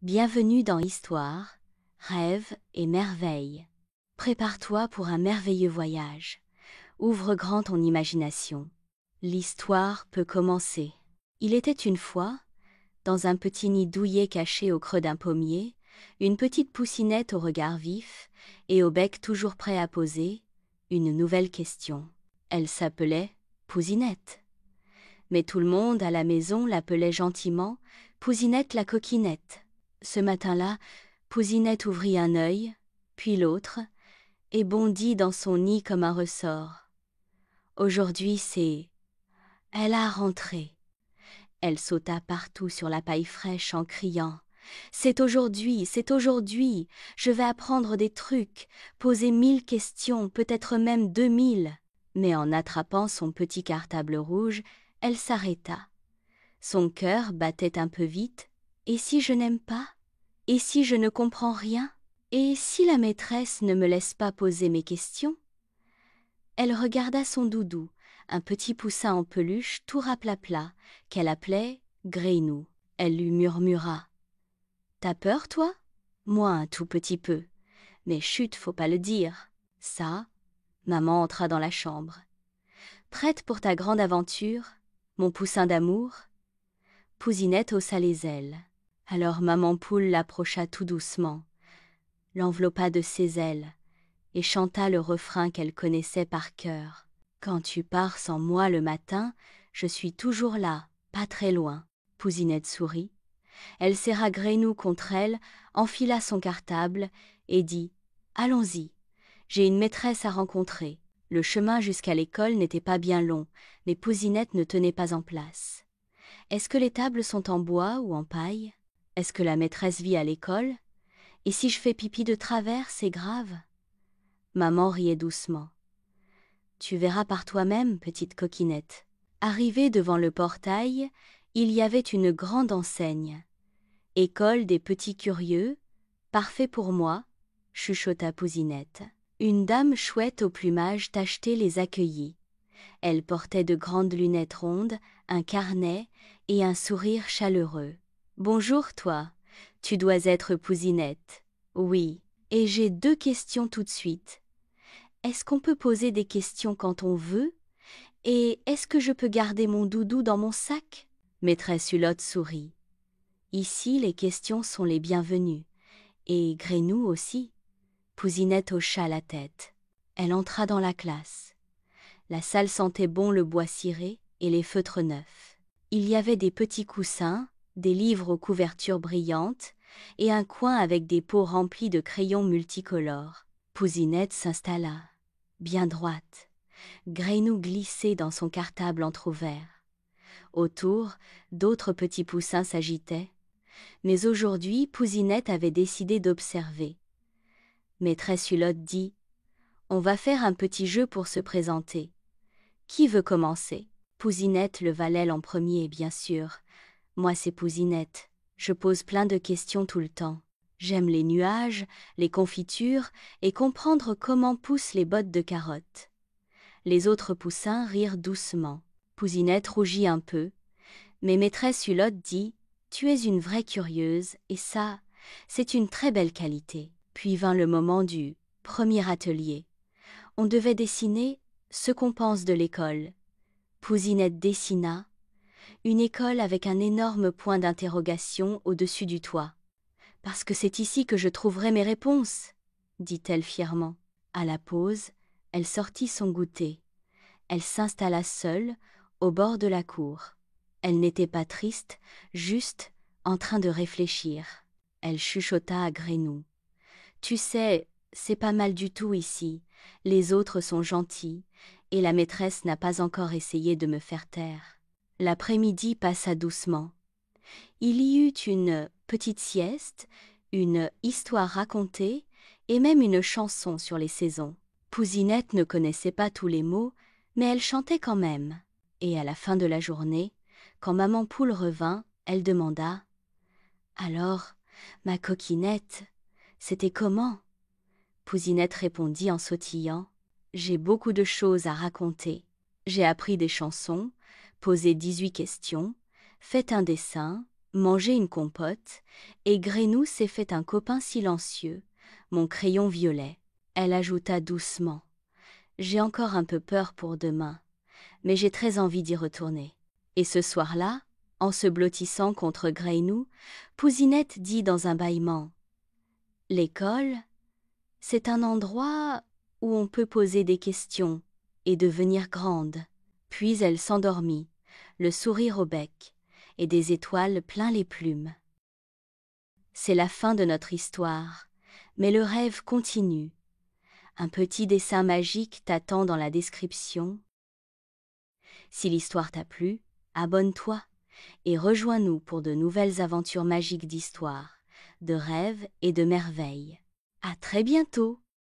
Bienvenue dans Histoire, rêve et merveille. Prépare-toi pour un merveilleux voyage. Ouvre grand ton imagination. L'histoire peut commencer. Il était une fois, dans un petit nid douillet caché au creux d'un pommier, une petite poussinette au regard vif et au bec toujours prêt à poser une nouvelle question. Elle s'appelait Pousinette. Mais tout le monde à la maison l'appelait gentiment Pousinette la coquinette. Ce matin-là, Pousinette ouvrit un œil, puis l'autre, et bondit dans son nid comme un ressort. Aujourd'hui, c'est elle a rentré. Elle sauta partout sur la paille fraîche en criant « C'est aujourd'hui, je vais apprendre des trucs, poser 1000 questions, peut-être même 2000. » Mais en attrapant son petit cartable rouge, elle s'arrêta. Son cœur battait un peu vite. Et si je n'aime pas? Et si je ne comprends rien? Et si la maîtresse ne me laisse pas poser mes questions? Elle regarda son doudou, un petit poussin en peluche tout raplapla, qu'elle appelait Greinou. Elle lui murmura « T'as peur, toi? Moi, un tout petit peu. Mais chut, faut pas le dire. » Ça, maman entra dans la chambre. « Prête pour ta grande aventure, mon poussin d'amour ?» Pousinette haussa les ailes. Alors maman poule l'approcha tout doucement, l'enveloppa de ses ailes, et chanta le refrain qu'elle connaissait par cœur. « Quand tu pars sans moi le matin, je suis toujours là, pas très loin. » Pousinette sourit. Elle serra Greinou contre elle, enfila son cartable, et dit « Allons-y, j'ai une maîtresse à rencontrer. » Le chemin jusqu'à l'école n'était pas bien long, mais Pousinette ne tenait pas en place. Est-ce que les tables sont en bois ou en paille? Est-ce que la maîtresse vit à l'école? Et si je fais pipi de travers, c'est grave? Maman riait doucement. Tu verras par toi-même, petite coquinette. Arrivée devant le portail, il y avait une grande enseigne. École des petits curieux, parfait pour moi, chuchota Pousinette. Une dame chouette au plumage tacheté les accueillit. Elle portait de grandes lunettes rondes, un carnet et un sourire chaleureux. « Bonjour toi, tu dois être Pousinette. »« Oui, et j'ai 2 questions tout de suite. Est-ce qu'on peut poser des questions quand on veut? Et est-ce que je peux garder mon doudou dans mon sac ?» Maîtresse Hulotte sourit. « Ici, les questions sont les bienvenues. Et Greinou aussi. » Pousinette hocha la tête. Elle entra dans la classe. La salle sentait bon le bois ciré et les feutres neufs. Il y avait des petits coussins, des livres aux couvertures brillantes et un coin avec des pots remplis de crayons multicolores. Pousinette s'installa, bien droite. Greinou glissait dans son cartable entr'ouvert. Autour, d'autres petits poussins s'agitaient. Mais aujourd'hui, Pousinette avait décidé d'observer. Maîtresse Hulotte dit « On va faire un petit jeu pour se présenter. Qui veut commencer ?» Pousinette leva l'aile en premier, bien sûr. « Moi, c'est Pousinette. Je pose plein de questions tout le temps. J'aime les nuages, les confitures et comprendre comment poussent les bottes de carottes. » Les autres poussins rirent doucement. Pousinette rougit un peu. Mais maîtresse Hulotte dit « Tu es une vraie curieuse, et ça, c'est une très belle qualité. » Puis vint le moment du premier atelier. On devait dessiner ce qu'on pense de l'école. Pousinette dessina une école avec un énorme point d'interrogation au-dessus du toit. « Parce que c'est ici que je trouverai mes réponses, » dit-elle fièrement. À la pause, elle sortit son goûter. Elle s'installa seule, au bord de la cour. Elle n'était pas triste, juste en train de réfléchir. Elle chuchota à Greinou. « Tu sais, c'est pas mal du tout ici. Les autres sont gentils, et la maîtresse n'a pas encore essayé de me faire taire. » L'après-midi passa doucement. Il y eut une petite sieste, une histoire racontée, et même une chanson sur les saisons. Pousinette ne connaissait pas tous les mots, mais elle chantait quand même. Et à la fin de la journée, quand maman poule revint, elle demanda « Alors, ma coquinette, c'était comment ?» Pousinette répondit en sautillant « J'ai beaucoup de choses à raconter. J'ai appris des chansons, posé 18 questions, fait un dessin, mangé une compote, et Grénou s'est fait un copain silencieux, mon crayon violet. Elle ajouta doucement. J'ai encore un peu peur pour demain, mais j'ai très envie d'y retourner. Et ce soir-là, en se blottissant contre Greinou, Pousinette dit dans un bâillement. L'école, c'est un endroit où on peut poser des questions et devenir grande. Puis elle s'endormit, le sourire au bec, et des étoiles plein les plumes. C'est la fin de notre histoire, mais le rêve continue. Un petit dessin magique t'attend dans la description. Si l'histoire t'a plu, abonne-toi et rejoins-nous pour de nouvelles aventures magiques d'histoire, de rêves et de merveilles. À très bientôt!